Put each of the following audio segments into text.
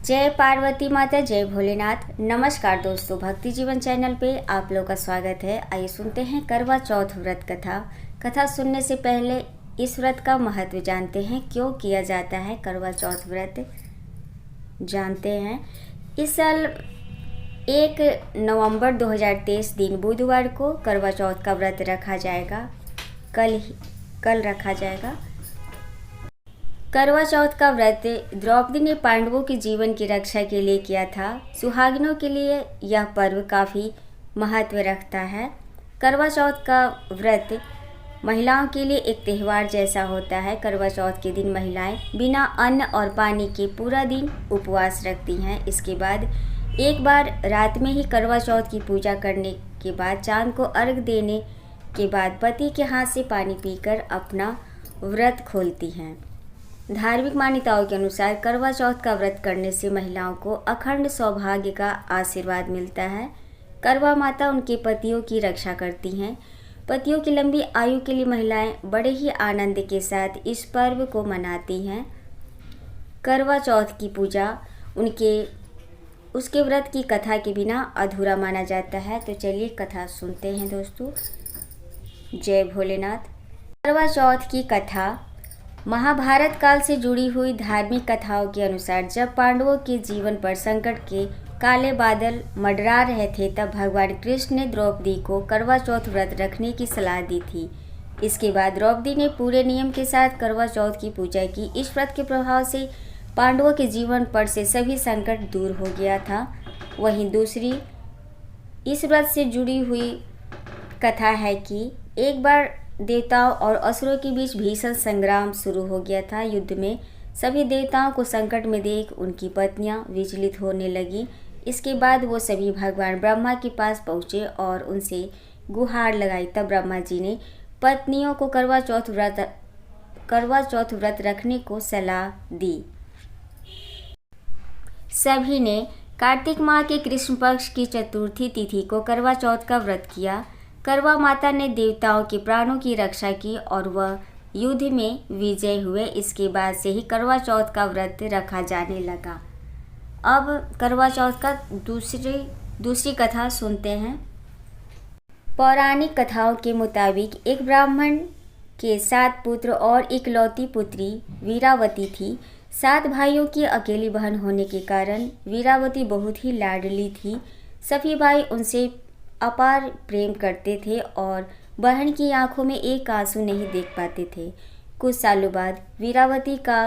जय पार्वती माता, जय भोलेनाथ। नमस्कार दोस्तों, भक्ति जीवन चैनल पे आप लोग का स्वागत है। आइए सुनते हैं करवा चौथ व्रत कथा सुनने से पहले इस व्रत का महत्व जानते हैं। क्यों किया जाता है करवा चौथ व्रत जानते हैं। इस साल 1 नवंबर 2023 दिन बुधवार को करवा चौथ का व्रत रखा जाएगा। कल रखा जाएगा। करवा चौथ का व्रत द्रौपदी ने पांडवों के जीवन की रक्षा के लिए किया था। सुहागिनों के लिए यह पर्व काफ़ी महत्व रखता है। करवा चौथ का व्रत महिलाओं के लिए एक त्यौहार जैसा होता है। करवा चौथ के दिन महिलाएं बिना अन्न और पानी के पूरा दिन उपवास रखती हैं। इसके बाद एक बार रात में ही करवा चौथ की पूजा करने के बाद चांद को अर्घ देने के बाद पति के हाथ से पानी पीकर अपना व्रत खोलती हैं। धार्मिक मान्यताओं के अनुसार करवा चौथ का व्रत करने से महिलाओं को अखंड सौभाग्य का आशीर्वाद मिलता है। करवा माता उनके पतियों की रक्षा करती हैं। पतियों की लंबी आयु के लिए महिलाएं बड़े ही आनंद के साथ इस पर्व को मनाती हैं। करवा चौथ की पूजा उसके व्रत की कथा के बिना अधूरा माना जाता है। तो चलिए कथा सुनते हैं दोस्तों। जय भोलेनाथ। करवा चौथ की कथा महाभारत काल से जुड़ी हुई धार्मिक कथाओं के अनुसार जब पांडवों के जीवन पर संकट के काले बादल मंडरा रहे थे, तब भगवान कृष्ण ने द्रौपदी को करवा चौथ व्रत रखने की सलाह दी थी। इसके बाद द्रौपदी ने पूरे नियम के साथ करवा चौथ की पूजा की। इस व्रत के प्रभाव से पांडवों के जीवन पर से सभी संकट दूर हो गया था। वहीं दूसरी इस व्रत से जुड़ी हुई कथा है कि एक बार देवताओं और असुरों के बीच भीषण संग्राम शुरू हो गया था। युद्ध में सभी देवताओं को संकट में देख उनकी पत्नियां विचलित होने लगी। इसके बाद वो सभी भगवान ब्रह्मा के पास पहुँचे और उनसे गुहार लगाई। तब ब्रह्मा जी ने पत्नियों को करवा चौथ व्रत रखने को सलाह दी। सभी ने कार्तिक माह के कृष्ण पक्ष की चतुर्थी तिथि को करवा चौथ का व्रत किया। करवा माता ने देवताओं के प्राणों की रक्षा की और वह युद्ध में विजय हुए। इसके बाद से ही करवा चौथ का व्रत रखा जाने लगा। अब करवा चौथ का दूसरी कथा सुनते हैं। पौराणिक कथाओं के मुताबिक एक ब्राह्मण के 7 पुत्र और इकलौती पुत्री वीरावती थी। 7 भाइयों की अकेली बहन होने के कारण वीरावती बहुत ही लाडली थी। सभी भाई उनसे अपार प्रेम करते थे और बहन की आंखों में एक आंसू नहीं देख पाते थे। कुछ सालों बाद वीरावती का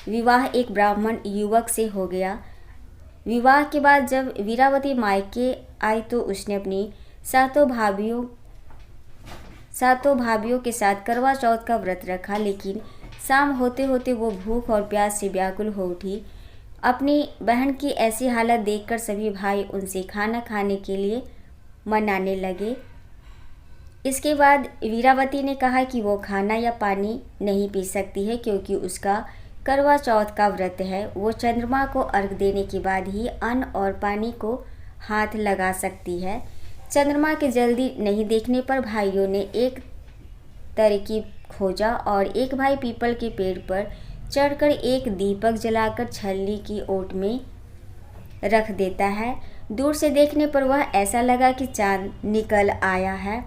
विवाह एक ब्राह्मण युवक से हो गया। विवाह के बाद जब वीरावती मायके आई तो उसने अपनी सातों भाभियों के साथ करवा चौथ का व्रत रखा। लेकिन शाम होते होते वो भूख और प्यास से व्याकुल हो उठी। अपनी बहन की ऐसी हालत देखकर सभी भाई उनसे खाना खाने के लिए मनाने लगे। इसके बाद वीरावती ने कहा कि वो खाना या पानी नहीं पी सकती है क्योंकि उसका करवा चौथ का व्रत है। वो चंद्रमा को अर्घ देने के बाद ही अन्न और पानी को हाथ लगा सकती है। चंद्रमा के जल्दी नहीं देखने पर भाइयों ने एक तरकीब खोजा और एक भाई पीपल के पेड़ पर चढ़कर एक दीपक जलाकर छलनी की ओट में रख देता है। दूर से देखने पर वह ऐसा लगा कि चांद निकल आया है।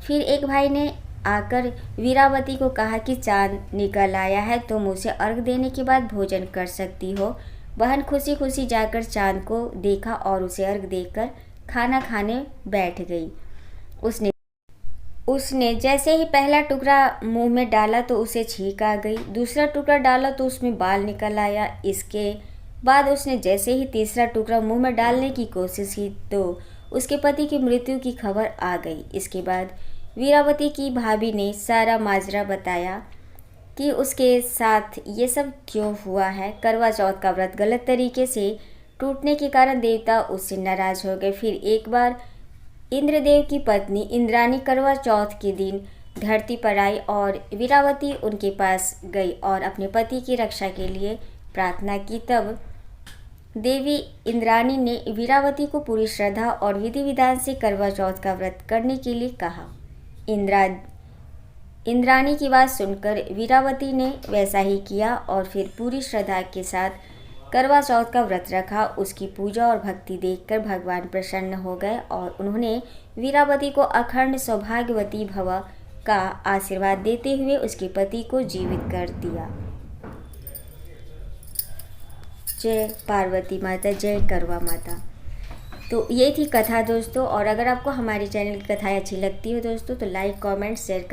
फिर एक भाई ने आकर वीरावती को कहा कि चांद निकल आया है, तुम उसे अर्घ देने के बाद भोजन कर सकती हो। बहन खुशी खुशी जाकर चांद को देखा और उसे अर्घ देकर खाना खाने बैठ गई। उसने जैसे ही पहला टुकड़ा मुंह में डाला तो उसे छींक आ गई। दूसरा टुकड़ा डाला तो उसमें बाल निकल आया। इसके बाद उसने जैसे ही तीसरा टुकड़ा मुंह में डालने की कोशिश की तो उसके पति की मृत्यु की खबर आ गई। इसके बाद वीरावती की भाभी ने सारा माजरा बताया कि उसके साथ ये सब क्यों हुआ है। करवा चौथ का व्रत गलत तरीके से टूटने के कारण देवता उससे नाराज हो गए। फिर एक बार इंद्रदेव की पत्नी इंद्राणी करवा चौथ के दिन धरती पर आई और वीरावती उनके पास गई और अपने पति की रक्षा के लिए प्रार्थना की। तब देवी इंद्राणी ने वीरावती को पूरी श्रद्धा और विधि विधान से करवा चौथ का व्रत करने के लिए कहा। इंद्राणी की बात सुनकर वीरावती ने वैसा ही किया और फिर पूरी श्रद्धा के साथ करवा चौथ का व्रत रखा। उसकी पूजा और भक्ति देखकर भगवान प्रसन्न हो गए और उन्होंने वीरावती को अखंड सौभाग्यवती भव का आशीर्वाद देते हुए उसके पति को जीवित कर दिया। जय पार्वती माता, जय करवा माता। तो ये थी कथा दोस्तों। और अगर आपको हमारे चैनल की कथाएं अच्छी लगती हो दोस्तों तो लाइक, कमेंट, शेयर